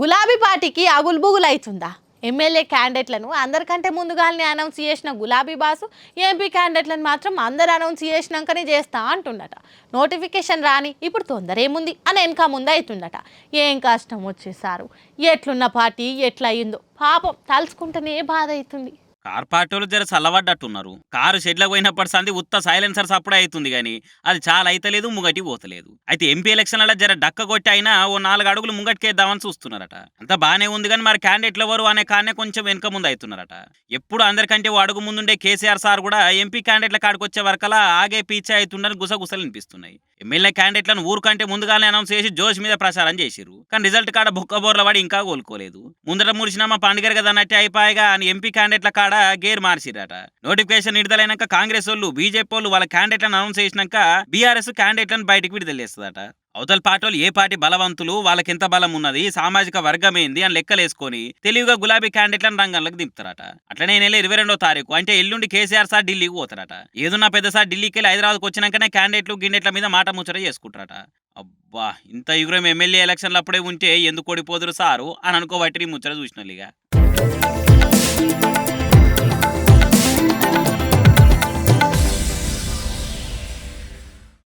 గులాబీ పార్టీకి అగులుబుగులు అవుతుందా? ఎమ్మెల్యే క్యాండిడేట్లను అందరికంటే ముందుగానే అనౌన్స్ చేసిన గులాబీ బాసు ఎంపీ క్యాండిడేట్లను మాత్రం అందరు అనౌన్స్ చేసినాకనే చేస్తా అంటుండట. నోటిఫికేషన్ రాని ఇప్పుడు తొందర ఏముంది అని వెనక ముందు అవుతుండట. ఏం కష్టం వచ్చేసారు, ఎట్లున్న పార్టీ ఎట్లా అయిందో పాపం తలుచుకుంటేనే బాధ అవుతుంది. కార్ పార్టీలు జర చల్లబడ్డట్టున్నారు. కారు షెడ్లకు పోయినప్పటి సంది ఉత్త సైలెన్సర్స్ అప్పుడే అవుతుంది కానీ అది చాలా అయితలేదు, ముంగటి పోతలేదు. అయితే ఎంపీ ఎలక్షన్లలో జర డక్క కొట్టి అయినా ఓ 4 అడుగులు ముంగటికేద్దామని చూస్తున్నారట. అంతా బానే ఉంది కానీ మరి క్యాండిడేట్లు ఎవరు అనే కానే కొంచెం వెనక ముందు అవుతున్నారట. ఎప్పుడు అందరికంటే ఓ అడుగు ముందుండే కేసీఆర్ సార్ కూడా ఎంపీ క్యాండిడేట్ల కాడికి వచ్చే వరకలా ఆగే పీచే అవుతుండని గుసగుసలు వినిపిస్తున్నాయి. ఎమ్మెల్యే క్యాండిడేట్లను ఊరుకంటే ముందుగానే అనౌన్స్ చేసి జోష్ మీద ప్రచారం చేసిరు. కానీ రిజల్ట్ కాడ బొక్కబోర్ల పడి ఇంకా కోలుకోలేదు. ముందట ముడిచినామా పండుగ కదా అన్నట్టే అయిపోయాగా అని ఎంపీ క్యాండిడేట్ల కాడ గేర్ మార్చిరట. నోటిఫికేషన్ విడుదలైనాక కాంగ్రెస్ వాళ్ళు బీజేపీ వాళ్ళు వాళ్ళ క్యాండిడేట్లను అనౌన్స్ చేసినాక బీఆర్ఎస్ క్యాండిడేట్లను బయటకు విడుదల చేస్తుందట. అవతల పార్టీలు ఏ పార్టీ బలవంతులు, వాళ్ళకెంత బలం ఉన్నది, సామాజిక వర్గం ఏంది అని లెక్కలేసుకొని తెలివిగా గులాబీ క్యాండిడేట్లను రంగంలోకి దింపుతారట. అట్లనే నెల 22వ తారీఖు అంటే ఎల్లుండి కేసీఆర్ సార్ ఢిల్లీకి పోతారట. ఏదున్నా పెద్ద సార్ ఢిల్లీకి వెళ్ళి హైదరాబాద్కి వచ్చినాకనే క్యాండిడేట్లు గిన్నెట్ల మీద మాట ముచ్చట చేసుకుంటారట. అబ్బా, ఇంత యుగరం ఎమ్మెల్యే ఎలక్షన్లు అప్పుడే ఉంటే ఎందుకు ఓడిపోదురు సారు అని అనుకోబట్టి ముచ్చట చూసినోళ్ళిగా.